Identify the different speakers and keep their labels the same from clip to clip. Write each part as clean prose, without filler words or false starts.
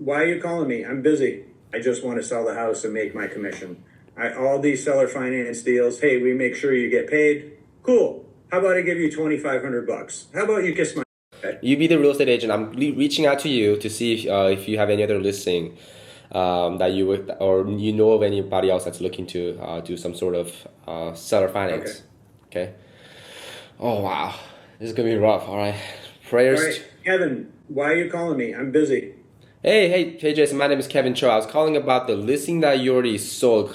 Speaker 1: why are you calling me? I'm busy. I just want to sell the house and make my commission. All these seller finance deals. Hey, we make sure you get paid. Cool. How about I give you $2,500? How about you kiss my? Okay.
Speaker 2: You be the real estate agent. I'm reaching out to you to see if you have any other listing that you would, or you know of anybody else that's looking to do some sort of seller finance. Okay. Oh wow, this is gonna be rough. All right, prayers.
Speaker 1: All right, Kevin. Why are you calling me? I'm busy.
Speaker 2: Hey, Jason. My name is Kevin Cho. I was calling about the listing that you already sold a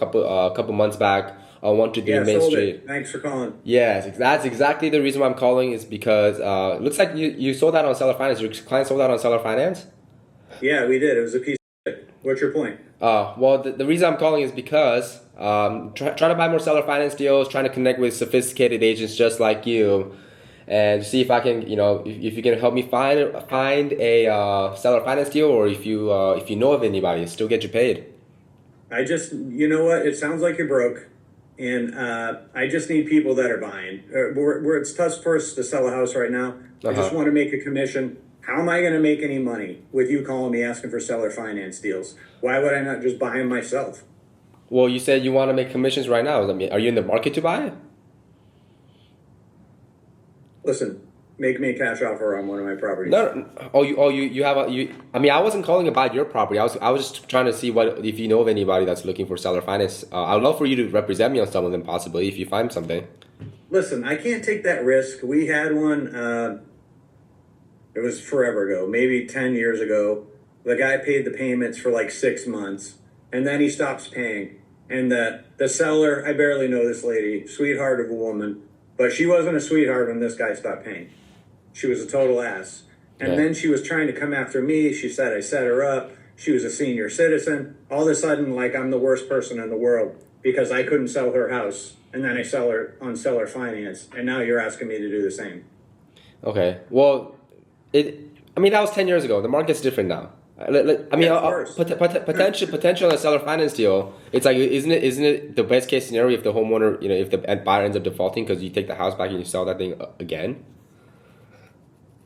Speaker 2: couple months back on 123
Speaker 1: Yeah,
Speaker 2: Main
Speaker 1: sold
Speaker 2: Street.
Speaker 1: it. Thanks for calling.
Speaker 2: Yes, that's exactly the reason why I'm calling is because it looks like you sold that on seller finance. Your client sold that on seller finance?
Speaker 1: Yeah, we did. It was a piece of it. What's your point?
Speaker 2: Well, the reason I'm calling is because trying to buy more seller finance deals, trying to connect with sophisticated agents just like you, and see if I can, if you can help me find a seller finance deal, or if you know of anybody, still get you paid.
Speaker 1: You know what? It sounds like you're broke, and I just need people that are buying. It's tough for us to sell a house right now. I just want to make a commission. How am I going to make any money with you calling me asking for seller finance deals? Why would I not just buy them myself?
Speaker 2: Well, you said you want to make commissions right now. I mean, are you in the market to buy it?
Speaker 1: Listen, make me a cash offer on one of my properties.
Speaker 2: No. You have you. I mean, I wasn't calling about your property. I was just trying to see if you know of anybody that's looking for seller finance. I'd love for you to represent me on some of them, possibly if you find something.
Speaker 1: Listen, I can't take that risk. We had one. It was forever ago, maybe 10 years ago. The guy paid the payments for like 6 months, and then he stops paying. And the seller, I barely know this lady, sweetheart of a woman, but she wasn't a sweetheart when this guy stopped paying. She was a total ass. And then she was trying to come after me. She said I set her up. She was a senior citizen. All of a sudden, like I'm the worst person in the world because I couldn't sell her house. And then I sell her on seller finance. And now you're asking me to do the same.
Speaker 2: Okay. Well, I mean, that was 10 years ago. The market's different now. I mean, potential on a seller finance deal. It's like, isn't it the best case scenario if the homeowner, if the buyer ends up defaulting because you take the house back and you sell that thing again?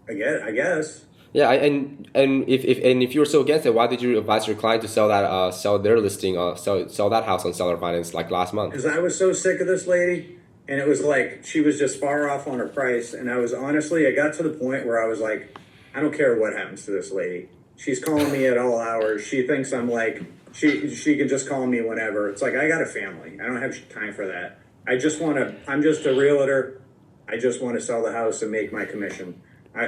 Speaker 1: I guess.
Speaker 2: Yeah, and if you were so against it, why did you advise your client to sell their listing, sell that house on seller finance like last month?
Speaker 1: Because I was so sick of this lady, and it was like she was just far off on her price, and I got to the point where I was like, I don't care what happens to this lady. She's calling me at all hours. She thinks I'm like, she can just call me whenever. It's like, I got a family. I don't have time for that. I'm just a realtor. I just want to sell the house and make my commission.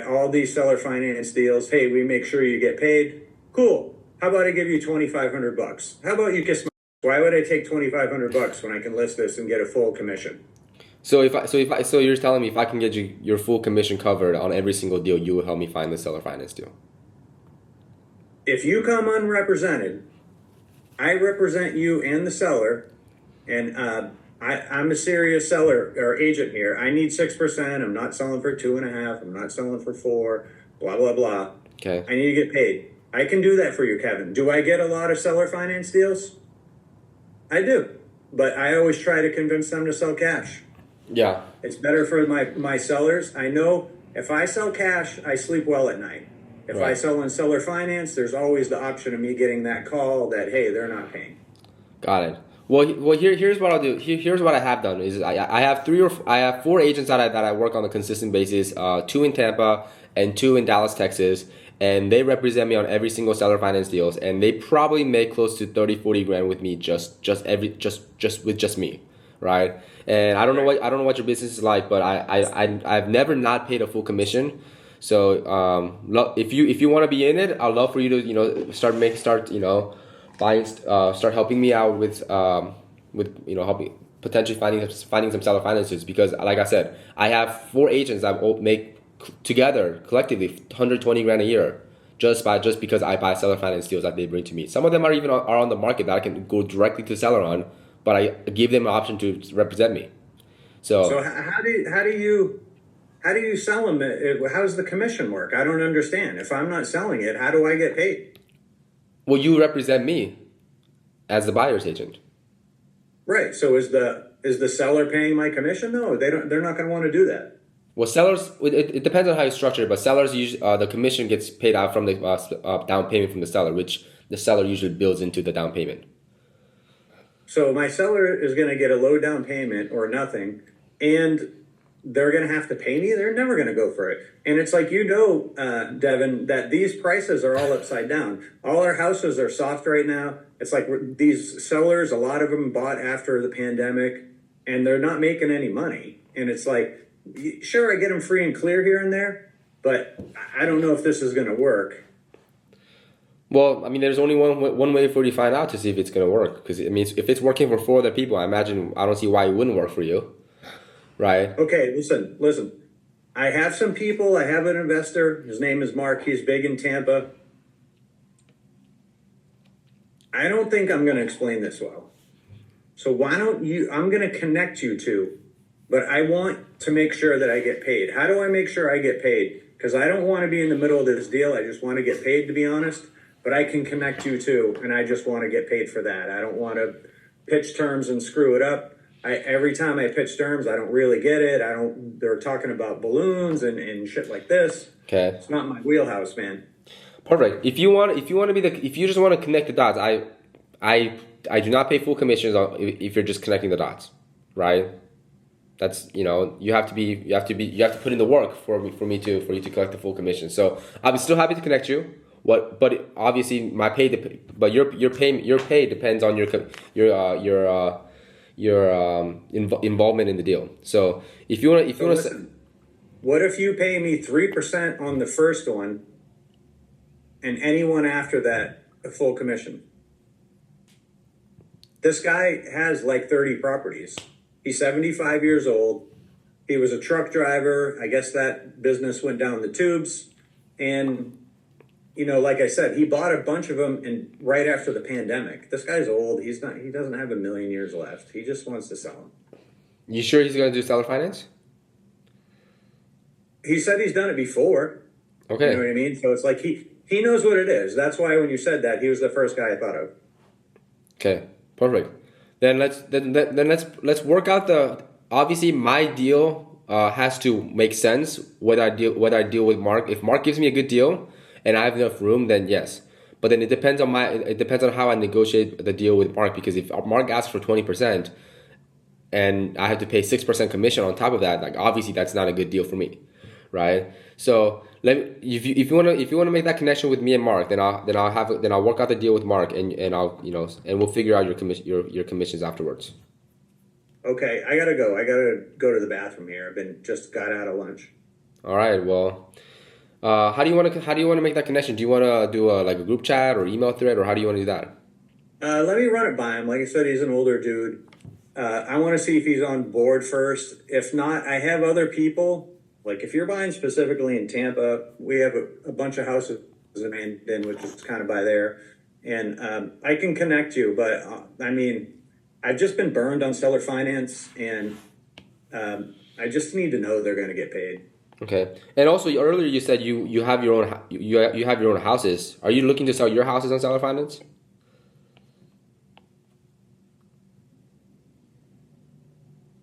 Speaker 1: All these seller finance deals. Hey, we make sure you get paid. Cool. How about I give you $2,500? How about you kiss my? Why would I take $2,500 when I can list this and get a full commission?
Speaker 2: So you're telling me if I can get you your full commission covered on every single deal, you will help me find the seller finance deal.
Speaker 1: If you come unrepresented, I represent you and the seller, and I'm a serious seller or agent here. I need 6%. I'm not selling for 2.5%. I'm not selling for 4%. Blah blah blah.
Speaker 2: Okay.
Speaker 1: I need to get paid. I can do that for you, Kevin. Do I get a lot of seller finance deals? I do, but I always try to convince them to sell cash.
Speaker 2: Yeah.
Speaker 1: It's better for my sellers. I know if I sell cash, I sleep well at night. If I sell on seller finance, there's always the option of me getting that call that, hey, they're not paying.
Speaker 2: Got it. Well, here's what I'll do. Here's what I have done is I have 4 agents that I work on a consistent basis. 2 in Tampa and 2 in Dallas, Texas, and they represent me on every single seller finance deals, and they probably make close to 30-40 grand with me just with me, right? And I don't know what your business is like, but I've never not paid a full commission. So if you want to be in it, I'd love for you to start helping me out with helping potentially finding some seller finances, because like I said, I have 4 agents that will make together collectively 120 grand a year just because I buy seller finance deals that they bring to me. Some of them are on the market that I can go directly to seller on, but I give them an option to represent me.
Speaker 1: So how do you sell them? How does the commission work? I don't understand. If I'm not selling it, how do I get paid?
Speaker 2: Well, you represent me as the buyer's agent.
Speaker 1: Right. So is the seller paying my commission? No, they're not going to want to do that.
Speaker 2: Well, sellers, it depends on how you structure it, but sellers usually the commission gets paid out from the down payment from the seller, which the seller usually builds into the down payment.
Speaker 1: So my seller is going to get a low down payment or nothing, and they're going to have to pay me. They're never going to go for it. And it's like, Devin, that these prices are all upside down. All our houses are soft right now. It's like these sellers, a lot of them bought after the pandemic, and they're not making any money. And it's like, sure, I get them free and clear here and there, but I don't know if this is going to work.
Speaker 2: Well, I mean, there's only one way for you to find out to see if it's going to work. Because, I mean, if it's working for 4 other people, I don't see why it wouldn't work for you. Right?
Speaker 1: Okay, listen. I have some people. I have an investor. His name is Mark. He's big in Tampa. I don't think I'm going to explain this well. So why don't you, I'm going to connect you two, but I want to make sure that I get paid. How do I make sure I get paid? Because I don't want to be in the middle of this deal. I just want to get paid, to be honest. But I can connect you two, and I just want to get paid for that. I don't want to pitch terms and screw it up. Every time I pitch terms, I don't really get it. They're talking about balloons and shit like this.
Speaker 2: Okay.
Speaker 1: It's not my wheelhouse, man.
Speaker 2: Perfect. If you just want to connect the dots, I do not pay full commissions if you're just connecting the dots, right? That's, you have to put in the work for you to collect the full commission. So I'm still happy to connect you. But obviously my pay, but your pay depends on your involvement in the deal. So if you want to,
Speaker 1: what if you pay me 3% on the first one, and anyone after that a full commission? This guy has like 30 properties. He's 75 years old. He was a truck driver. I guess that business went down the tubes, and like I said, he bought a bunch of them right after the pandemic. This guy's old. He doesn't have a million years left. He just wants to sell them.
Speaker 2: You sure he's going to do seller finance?
Speaker 1: He said he's done it before.
Speaker 2: Okay.
Speaker 1: You know what I mean? So it's like he knows what it is. That's why when you said that, he was the first guy I thought of.
Speaker 2: Okay. Perfect. Then let's work out obviously my deal has to make sense whether I deal with Mark. If Mark gives me a good deal and I have enough room, then yes. But then it depends on how I negotiate the deal with Mark, because if Mark asks for 20% and I have to pay 6% commission on top of that, like obviously that's not a good deal for me, right? So if you want to make that connection with me and Mark, then I'll work out the deal with Mark, and I'll and we'll figure out your commissions afterwards.
Speaker 1: Okay, I gotta go. I gotta go to the bathroom here. Just got out of lunch.
Speaker 2: All right. Well. How do you want to make that connection? Do you want to do a group chat or email thread, or how do you want to do that?
Speaker 1: Let me run it by him. Like I said, he's an older dude. I want to see if he's on board first. If not, I have other people. Like if you're buying specifically in Tampa, we have a bunch of houses in Andon, which is kind of by there, and I can connect you. But I've just been burned on seller finance, and I just need to know they're going to get paid.
Speaker 2: Okay. And also earlier you said you have your own houses. Are you looking to sell your houses on seller finance?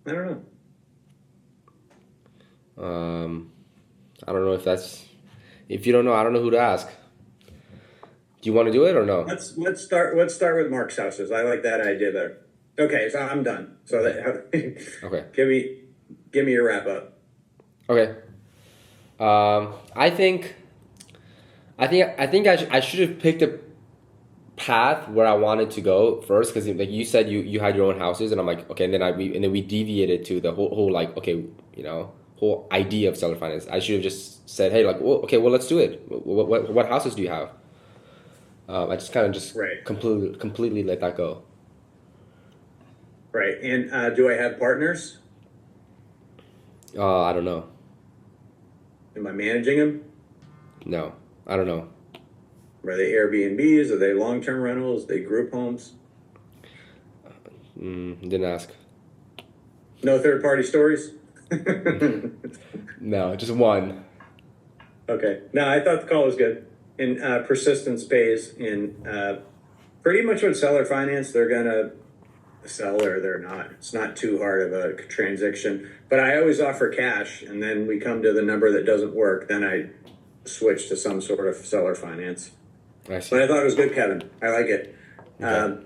Speaker 1: I don't know.
Speaker 2: I don't know if you don't know, I don't know who to ask. Do you want to do it or no?
Speaker 1: Let's start with Mark's houses. I like that idea there. Okay, so I'm done. So
Speaker 2: okay.
Speaker 1: Give me your wrap up.
Speaker 2: Okay. I think I should have picked a path where I wanted to go first, because like you said, you had your own houses, and I'm like, okay, and then we deviated to the whole like, okay, whole idea of seller finance. I should have just said, hey, like, well, okay, well, let's do it. What houses do you have? I just kind of
Speaker 1: right.
Speaker 2: completely let that go.
Speaker 1: Right, and do I have partners?
Speaker 2: I don't know.
Speaker 1: Am I managing them?
Speaker 2: No, I don't know.
Speaker 1: Are they Airbnbs? Are they long-term rentals? Are they group homes?
Speaker 2: Didn't ask.
Speaker 1: No third-party stories?
Speaker 2: No, just one.
Speaker 1: Okay. No, I thought the call was good. And persistence pays. And pretty much with seller finance, they're going to seller, they're not. It's not too hard of a transaction. But I always offer cash, and then we come to the number that doesn't work. Then I switch to some sort of seller finance.
Speaker 2: I see.
Speaker 1: But I thought it was good, Kevin. I like it.
Speaker 2: Okay.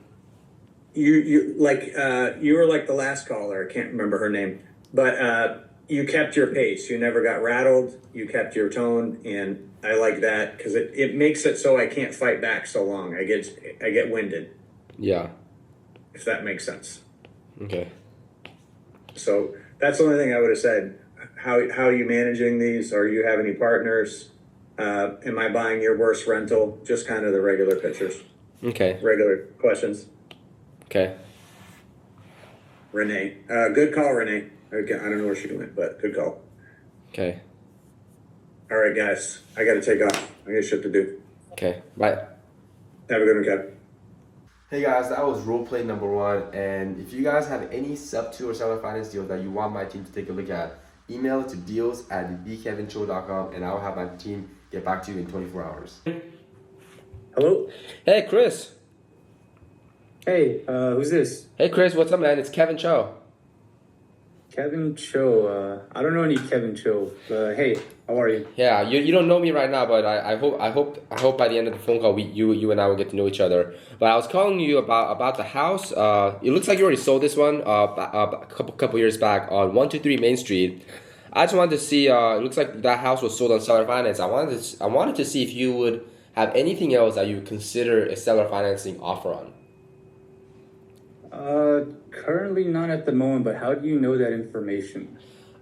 Speaker 1: You were like the last caller. I can't remember her name, but you kept your pace. You never got rattled. You kept your tone, and I like that because it makes it so I can't fight back so long. I get winded.
Speaker 2: Yeah.
Speaker 1: If that makes sense.
Speaker 2: Okay.
Speaker 1: So that's the only thing I would have said. How are you managing these? Are you have any partners? Am I buying your worst rental? Just kind of the regular pictures.
Speaker 2: Okay.
Speaker 1: Regular questions.
Speaker 2: Okay.
Speaker 1: Renee. Good call, Renee. Okay, I don't know where she went, but good call.
Speaker 2: Okay.
Speaker 1: All right, guys. I got to take off. I got shit to do.
Speaker 2: Okay. Bye.
Speaker 1: Have a good one, Kev.
Speaker 2: Hey guys, that was roleplay number 1. And if you guys have any sub-2 or seller finance deals that you want my team to take a look at, email it to deals@thekevincho.com and I'll have my team get back to you in 24 hours.
Speaker 3: Hello?
Speaker 2: Hey Chris.
Speaker 3: Hey, who's this?
Speaker 2: Hey Chris, what's up, man? It's Kevin Cho.
Speaker 3: Kevin Cho. I don't know any Kevin Cho. Hey, how are you?
Speaker 2: Yeah, you don't know me right now, but I hope by the end of the phone call you and I will get to know each other. But I was calling you about the house. It looks like you already sold this one a couple years back on 123 Main Street. I just wanted to see. It looks like that house was sold on seller finance. I wanted to see if you would have anything else that you would consider a seller financing offer on.
Speaker 3: Currently not at the moment, but how do you know that information?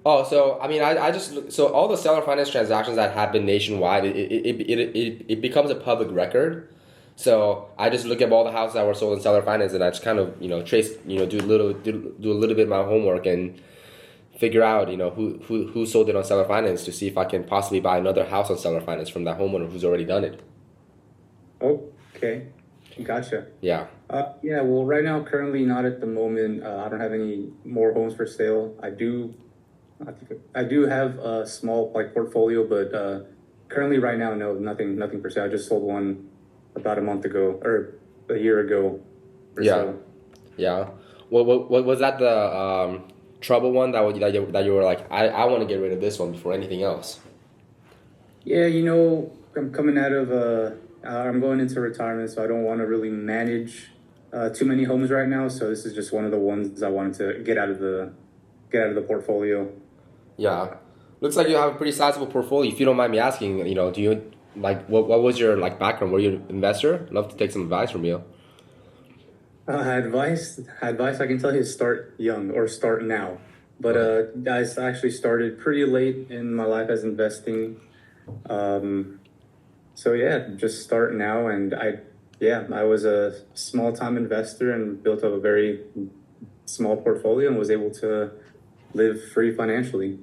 Speaker 2: Oh, so I mean, I just so all the seller finance transactions that happen nationwide, it becomes a public record. So I just look at all the houses that were sold in seller finance, and I just kind of trace do a little bit of my homework and figure out who sold it on seller finance to see if I can possibly buy another house on seller finance from that homeowner who's already done it.
Speaker 3: Okay, gotcha.
Speaker 2: Yeah.
Speaker 3: Yeah. Well, right now, currently not at the moment. I don't have any more homes for sale. I do have a small portfolio, but currently right now, no, nothing per se. I just sold one about a month ago or a year ago.
Speaker 2: Yeah.
Speaker 3: So.
Speaker 2: Yeah. What was that the trouble one that you were like, I want to get rid of this one before anything else?
Speaker 3: Yeah, I'm coming out of I'm going into retirement, so I don't want to really manage too many homes right now. So this is just one of the ones I wanted to get out of the portfolio.
Speaker 2: Yeah, looks like you have a pretty sizable portfolio. If you don't mind me asking, do you what was your background? Were you an investor? I'd love to take some advice from you.
Speaker 3: Advice I can tell you is start young or start now. But I actually started pretty late in my life as investing. So yeah, just start now. And I was a small time investor and built up a very small portfolio and was able to live free financially.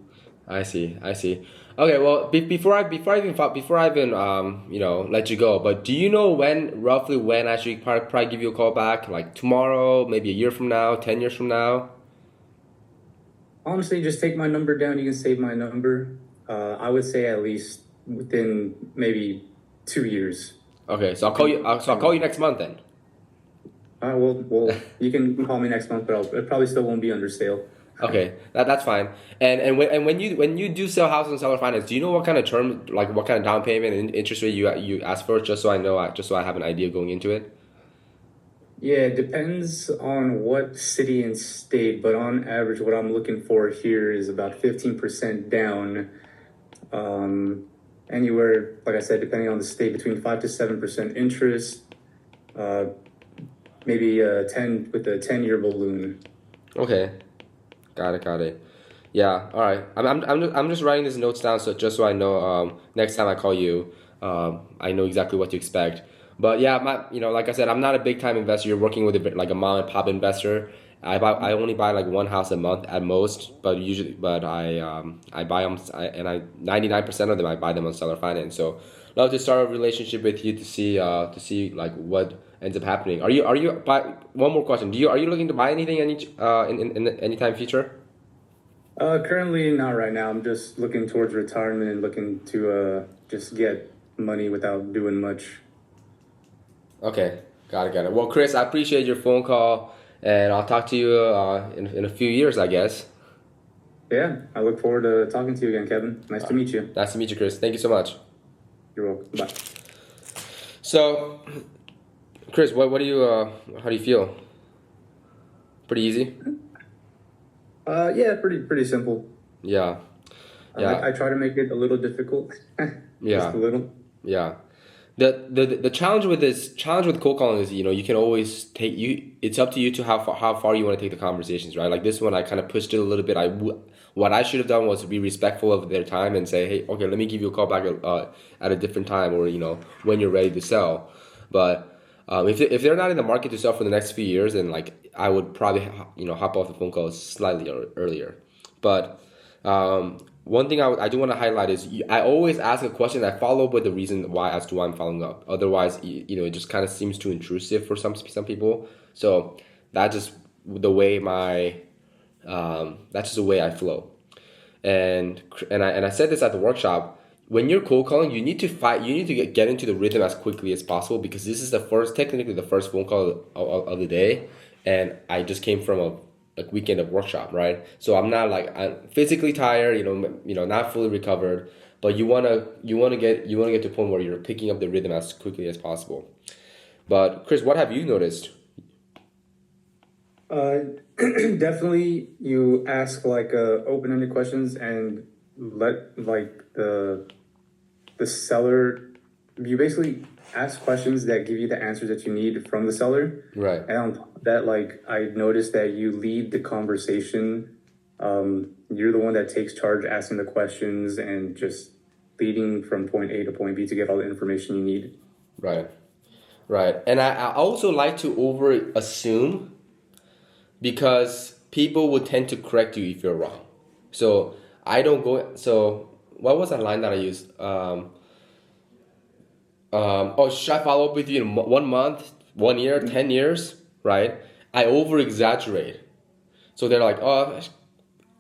Speaker 2: I see. Okay, well, before I even let you go, but do you know roughly when I should probably give you a call back? Like tomorrow, maybe a year from now, 10 years from now?
Speaker 3: Honestly, just take my number down. You can save my number. I would say at least within maybe 2 years.
Speaker 2: Okay, so I'll call you. So I'll call you next month then.
Speaker 3: Well, you can call me next month, but it probably still won't be under sale.
Speaker 2: Okay, that's fine. And when you do sell houses and seller finance, do you know what kind of term, like what kind of down payment and interest rate you ask for, just so I know, just so I have an idea going into it?
Speaker 3: Yeah, it depends on what city and state, but on average, what I'm looking for here is about 15% down. Anywhere, like I said, depending on the state, between 5 to 7% interest. Maybe 10 with a 10-year balloon.
Speaker 2: Okay. Got it. Yeah, all right. I'm just writing these notes down so I know next time I call you, I know exactly what to expect. But yeah, like I said, I'm not a big time investor. You're working with a mom and pop investor. I only buy like one house a month at most, but I buy them and 99% of them I buy them on seller finance. So love to start a relationship with you to see like what ends up happening. Are you one more question? Are you looking to buy anything in any time future?
Speaker 3: Currently not right now. I'm just looking towards retirement and looking to just get money without doing much.
Speaker 2: Okay, got it. Well, Chris, I appreciate your phone call, and I'll talk to you in a few years, I guess.
Speaker 3: Yeah, I look forward to talking to you again, Kevin. Nice to meet you.
Speaker 2: Nice to meet you, Chris. Thank you so much.
Speaker 3: You're welcome. Bye.
Speaker 2: So, Chris, what do you how do you feel? Pretty easy?
Speaker 3: Yeah, pretty simple.
Speaker 2: Yeah. Yeah.
Speaker 3: I try to make it a little difficult.
Speaker 2: Yeah.
Speaker 3: Just a little.
Speaker 2: Yeah. The challenge with cold calling is, you can always it's up to you to how far you want to take the conversations, right? Like this one, I kind of pushed it a little bit. What I should have done was be respectful of their time and say, hey, okay, let me give you a call back at a different time, or when you're ready to sell. But if they're not in the market to sell for the next few years, then like I would probably hop off the phone call slightly earlier. But one thing I do want to highlight is I always ask a question. I follow up with the reason why as to why I'm following up. Otherwise, it just kind of seems too intrusive for some people. So that's just the way that's just the way I flow. And I said this at the workshop. When you're cold calling, you need to get into the rhythm as quickly as possible, because this is technically the first phone call of the day, and I just came from a weekend of workshop, right? So I'm physically tired, not fully recovered, but you wanna get to a point where you're picking up the rhythm as quickly as possible. But Chris, what have you noticed?
Speaker 3: Definitely, you ask open-ended questions and let the seller. You basically ask questions that give you the answers that you need from the seller.
Speaker 2: Right.
Speaker 3: And on top of that, I noticed that you lead the conversation. You're the one that takes charge, asking the questions and just leading from point A to point B to get all the information you need.
Speaker 2: Right. Right. And I also like to over assume, because people would tend to correct you if you're wrong. So I don't go. So what was that line that I used? Should I follow up with you in 1 month, 1 year, 10 years? Right? I over exaggerate. So they're like, oh,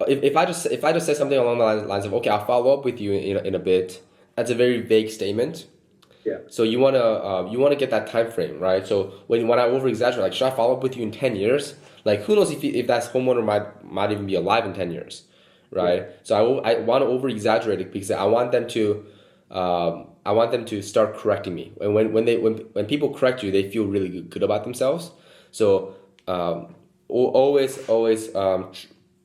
Speaker 2: if I just say something along the lines of, okay, I'll follow up with you in a bit. That's a very vague statement.
Speaker 3: Yeah.
Speaker 2: So you wanna get that time frame, right? So when I over exaggerate, like, should I follow up with you in 10 years? Like, who knows if that homeowner might even be alive in 10 years, right? Yeah. So I want to over exaggerate it, because I want them to start correcting me. And when people correct you, they feel really good about themselves. So always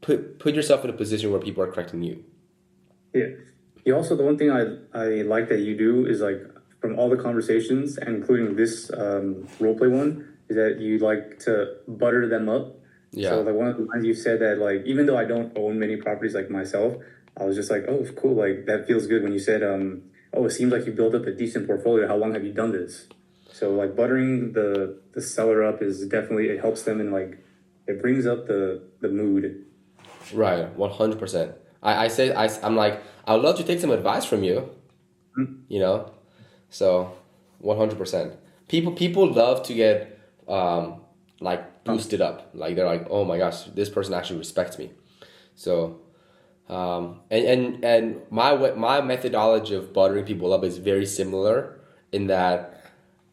Speaker 2: put yourself in a position where people are correcting you.
Speaker 3: Yeah. You also, the one thing I like that you do is, from all the conversations, and including this role play one, is that you like to butter them up.
Speaker 2: Yeah.
Speaker 3: So one of the lines you said that even though I don't own many properties like myself, I was just like, oh, it's cool. That feels good when you said, oh, it seems like you built up a decent portfolio. How long have you done this? So buttering the seller up is definitely, it helps them, and it brings up the mood.
Speaker 2: Right. 100%. I'm like, I would love to take some advice from you. Mm-hmm. So 100%. People love to get boosted up. They're like, oh my gosh, this person actually respects me. So and my methodology of buttering people up is very similar, in that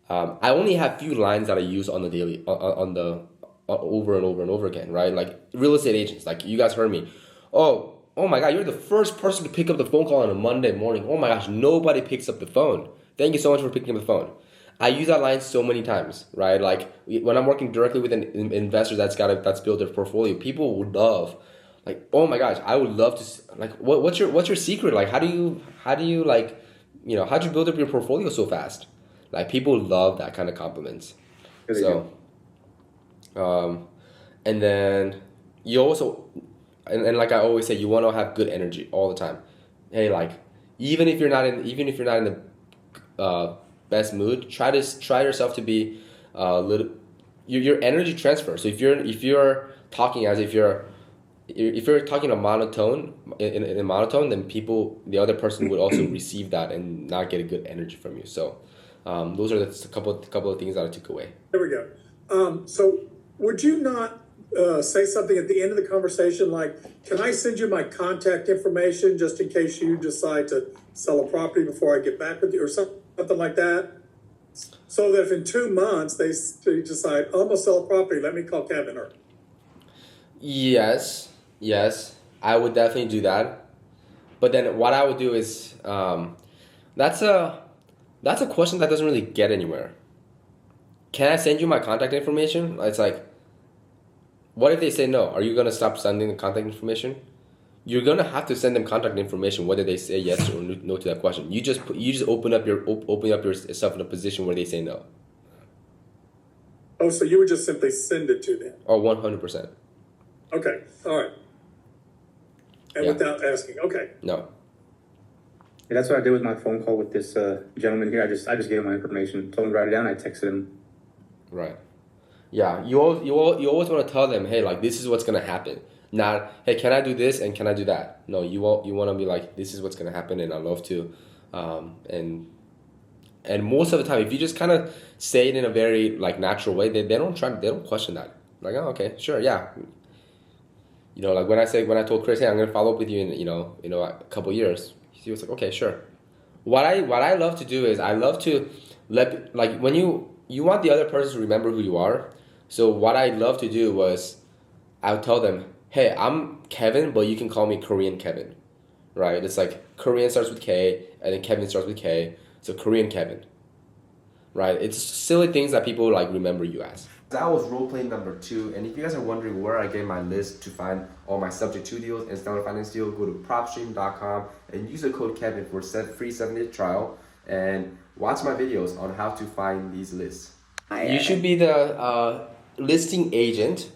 Speaker 2: I only have few lines that I use on the daily over and over and over again, right? Like real estate agents, like you guys heard me. Oh my God, you're the first person to pick up the phone call on a Monday morning. Oh my gosh, nobody picks up the phone. Thank you so much for picking up the phone. I use that line so many times, right? Like when I'm working directly with an investor that's built their portfolio, people would love, oh my gosh, I would love to, what's your secret? How do you how'd you build up your portfolio so fast? People love that kind of compliments. So, and then you also, and like I always say, you want to have good energy all the time. Hey, even if you're not in the best mood, try yourself to be your energy transfer. So if you're talking as if you're talking a monotone in a monotone, then the other person would also receive that and not get a good energy from you. So those are a couple of things that I took away.
Speaker 4: There we go. So would you not say something at the end of the conversation like, can I send you my contact information just in case you decide to sell a property before I get back with you, or something like that? so that if in 2 months they decide, I'm gonna sell a property, let me call Kevin or.
Speaker 2: Yes, I would definitely do that. But then what I would do is that's a question that doesn't really get anywhere. Can I send you my contact information? It's like, what if they say no? Are you gonna stop sending the contact information? You're gonna have to send them contact information whether they say yes or no to that question. You just open up yourself in a position where they say no.
Speaker 4: Oh, so you would just simply send it to them?
Speaker 2: Or 100%.
Speaker 4: Okay, all right. And
Speaker 2: Yeah.
Speaker 4: without asking, okay.
Speaker 2: No.
Speaker 3: Yeah, that's what I did with my phone call with this gentleman here. I just gave him my information, told him to write it down. I texted him.
Speaker 2: Right. Yeah. You always want to tell them, hey, like this is what's gonna happen. Not, hey, can I do this and can I do that? No, you want to be like, this is what's gonna happen, and I love to, and most of the time, if you just kind of say it in a very like natural way, they don't question that. Like, oh, okay, sure, yeah. Like when I told Chris, hey, I'm gonna follow up with you in a couple years, he was like, okay, sure. What I love to do is I love to like when you want the other person to remember who you are. So what I love to do was I would tell them, hey, I'm Kevin, but you can call me Korean Kevin, right? It's like Korean starts with K, and then Kevin starts with K, so Korean Kevin, right? It's silly things that people like remember you as. That was roleplay number 2, and if you guys are wondering where I get my list to find all my subject to deals and seller finance deals, go to propstream.com and use the code Kevin for free 7-day trial, and watch my videos on how to find these lists. You should be the listing agent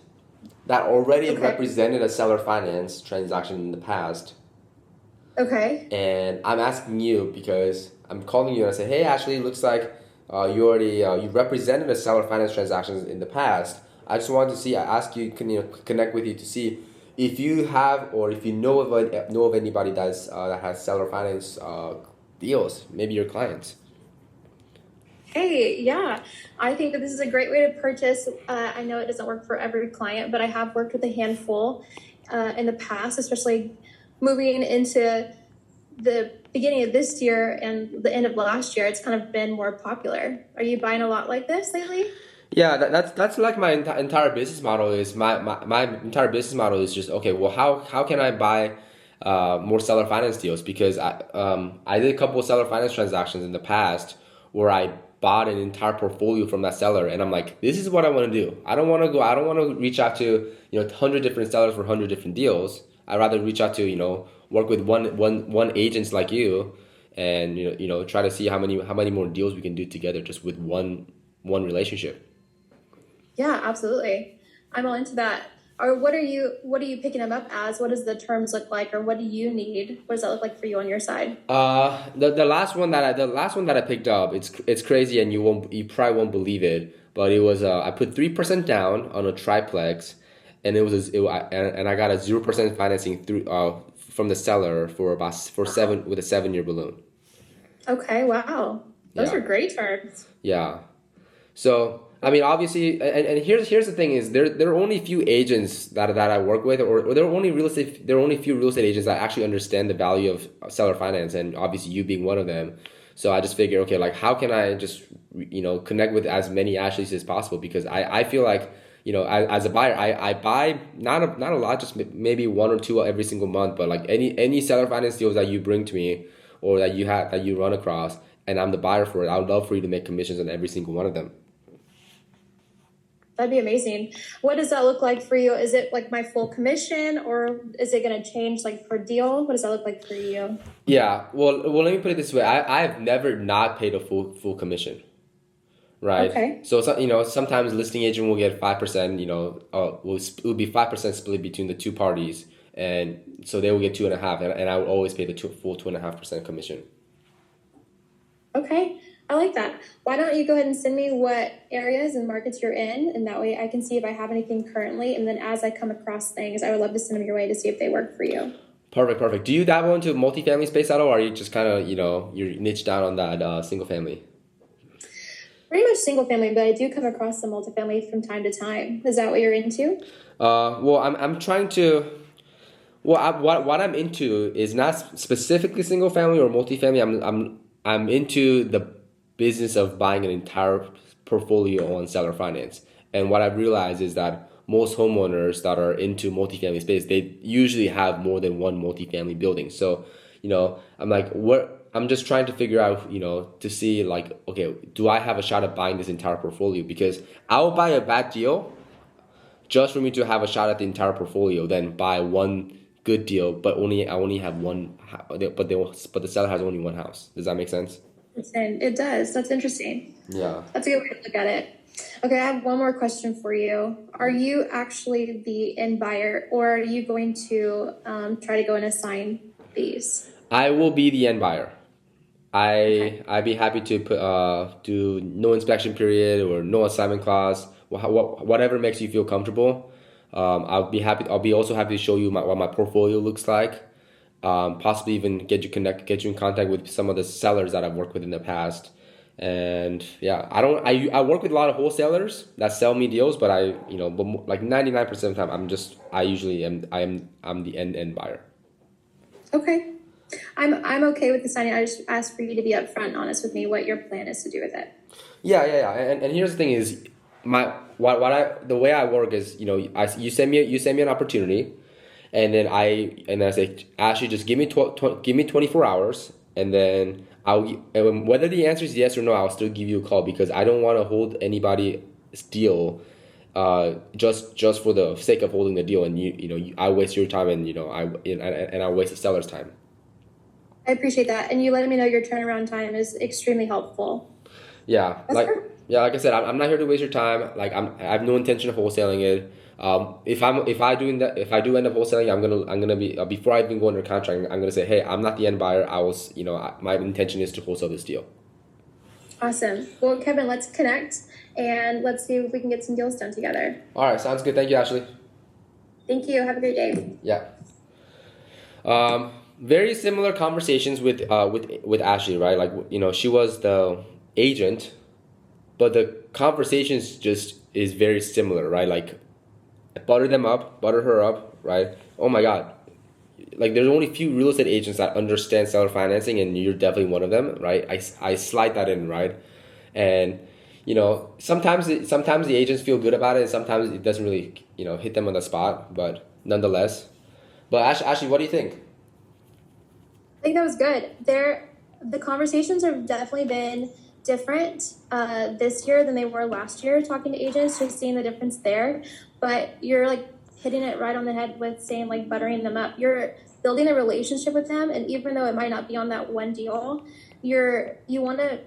Speaker 2: that already represented a seller finance transaction in the past.
Speaker 5: Okay.
Speaker 2: And I'm asking you because I'm calling you and I say, hey, Ashley, it looks like you represented a seller finance transactions in the past. I just wanted to see, I ask you, connect with you to see if you have or if you know of anybody that has seller finance deals, maybe your clients.
Speaker 5: Hey, yeah, I think that this is a great way to purchase. I know it doesn't work for every client, but I have worked with a handful in the past, especially moving into the beginning of this year and the end of last year. It's kind of been more popular. Are you buying a lot like this lately?
Speaker 2: Yeah, that's like my entire business model is my entire business model is just, okay, well, how can I buy more seller finance deals? Because I did a couple of seller finance transactions in the past where I bought an entire portfolio from that seller, and I'm like, this is what I want to do. I don't want to reach out to 100 different sellers for 100 different deals. I'd rather reach out to work with one agent like you, and try to see how many more deals we can do together just with one relationship.
Speaker 5: Yeah, absolutely. I'm all into that. Or what are you picking them up as? What does the terms look like, or what do you need? What does that look like for you on your side?
Speaker 2: The last one that I picked up, it's crazy, and you probably won't believe it, but it was I put 3% down on a triplex, and I got a 0% financing through from the seller with a 7-year balloon.
Speaker 5: Okay, wow, those are great terms.
Speaker 2: Yeah, so. I mean, obviously, and here's the thing is there are only few agents that I work with, or there are only few real estate agents that actually understand the value of seller finance, and obviously you being one of them. So I just figured, okay, like how can I just connect with as many Ashleys as possible, because I feel like as a buyer I buy not a lot, just maybe 1 or 2 every single month, but like any seller finance deals that you bring to me or that you run across, and I'm the buyer for it, I would love for you to make commissions on every single one of them.
Speaker 5: That'd be amazing. What does that look like for you? Is it like my full commission, or is it going to change like per deal? What does that look like for you?
Speaker 2: Yeah, well, let me put it this way. I've never not paid a full commission, right?
Speaker 5: Okay.
Speaker 2: So sometimes listing agent will get 5%. It will be 5% split between the two parties, and so they will get 2.5%, and I will always pay the full 2.5% commission.
Speaker 5: Okay. I like that. Why don't you go ahead and send me what areas and markets you're in, and that way I can see if I have anything currently, and then as I come across things, I would love to send them your way to see if they work for you.
Speaker 2: Perfect. Do you dabble into multifamily space at all, or are you just kind of, you're niche down on that single family?
Speaker 5: Pretty much single family, but I do come across some multifamily from time to time. Is that what you're into?
Speaker 2: Well, I'm trying to. Well, what I'm into is not specifically single family or multifamily. I'm into business of buying an entire portfolio on seller finance. And what I've realized is that most homeowners that are into multifamily space, they usually have more than one multifamily building. So, I'm like, I'm just trying to figure out, to see like, okay, do I have a shot at buying this entire portfolio? Because I will buy a bad deal just for me to have a shot at the entire portfolio, then buy one good deal, but I only have one, but the seller has only one house. Does that make sense?
Speaker 5: It does. That's interesting.
Speaker 2: Yeah.
Speaker 5: That's a good way to look at it. Okay, I have one more question for you. Are you actually the end buyer, or are you going to try to go and assign these?
Speaker 2: I will be the end buyer. I'd be happy to do no inspection period or no assignment clause, whatever makes you feel comfortable. I'll be happy. I'll be also happy to show you what my portfolio looks like. Possibly even get you in contact with some of the sellers that I've worked with in the past. And yeah, I work with a lot of wholesalers that sell me deals, but but like 99% of the time, I'm the end buyer.
Speaker 5: Okay. I'm okay with the signing. I just asked for you to be upfront and honest with me what your plan is to do with it.
Speaker 2: Yeah. And here's the thing is the way I work is, you send me an opportunity, and then I say, Ashley, just give me 24 hours, and then whether the answer is yes or no, I'll still give you a call, because I don't want to hold anybody's deal just for the sake of holding the deal, and I waste your time, and I waste the seller's time.
Speaker 5: I appreciate that, and you letting me know your turnaround time is extremely helpful.
Speaker 2: Yeah,
Speaker 5: That's perfect.
Speaker 2: Yeah, like I said, I'm not here to waste your time. Like I have no intention of wholesaling it. If I do end up wholesaling, I'm gonna be before I even go under contract, I'm gonna say, hey, I'm not the end buyer. My intention is to wholesale this deal.
Speaker 5: Awesome. Well, Kevin, let's connect and let's see if we can get some deals done together.
Speaker 2: All right, sounds good. Thank you, Ashley.
Speaker 5: Thank you. Have a great day.
Speaker 2: Yeah. Very similar conversations with Ashley, right? Like, she was the agent, but the conversations just is very similar, right? Like, butter her up, right? Oh my God. Like, there's only few real estate agents that understand seller financing, and you're definitely one of them, right? I slide that in, right? And, sometimes the agents feel good about it, sometimes it doesn't really, hit them on the spot, but nonetheless. But Ashley, what do you think?
Speaker 5: I think that was good. The conversations have definitely been different this year than they were last year, talking to agents, just seeing the difference there. But you're like hitting it right on the head with saying like buttering them up. You're building a relationship with them, and even though it might not be on that one deal, you want to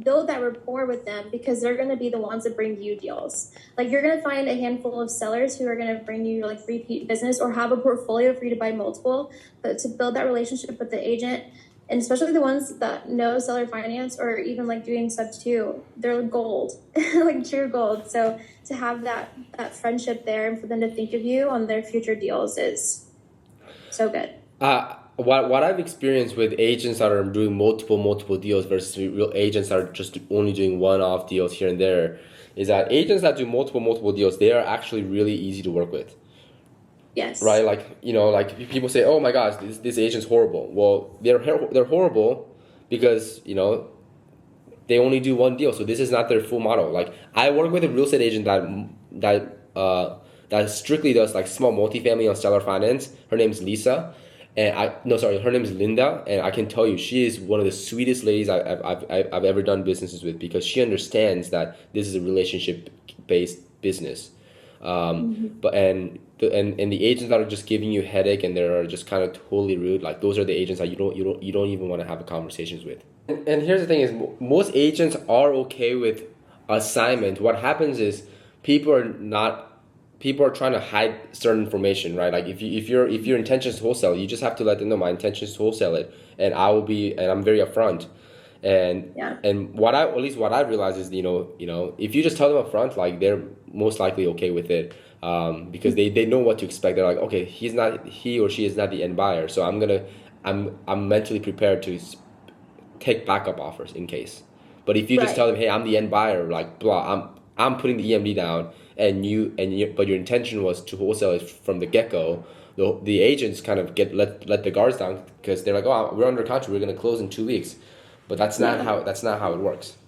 Speaker 5: build that rapport with them, because they're going to be the ones that bring you deals. Like, you're going to find a handful of sellers who are going to bring you like repeat business or have a portfolio for you to buy multiple, but to build that relationship with the agent, and especially the ones that know seller finance or even like doing sub 2, they're gold, like true gold. So to have that friendship there and for them to think of you on their future deals is so good.
Speaker 2: What I've experienced with agents that are doing multiple deals versus real agents that are just only doing one-off deals here and there is that agents that do multiple deals, they are actually really easy to work with.
Speaker 5: Yes.
Speaker 2: Right? Like, like people say, oh my gosh, this agent's horrible. Well, they're horrible because, they only do one deal. So this is not their full model. Like, I work with a real estate agent that strictly does like small multifamily on seller finance. Her name's Lisa. Her name is Linda, and I can tell you, she is one of the sweetest ladies I've ever done businesses with, because she understands that this is a relationship-based business. But the agents that are just giving you a headache and they're just kind of totally rude, like those are the agents that you don't even want to have conversations with. And here's the thing: is most agents are okay with assignment. What happens is people are trying to hide certain information, right? Like if your intention is to wholesale, you just have to let them know my intention is to wholesale it, and I'm very upfront. And what I realize is, if you just tell them upfront, like they're most likely okay with it, because they know what to expect. They're like, okay, he or she is not the end buyer, so I'm mentally prepared to take backup offers in case. But if you just tell them, hey, I'm the end buyer, like blah, I'm putting the EMD down, but your intention was to wholesale it from the get-go, the agents kind of let the guards down, because they're like, oh, we're under contract, we're going to close in 2 weeks, but that's not how it works.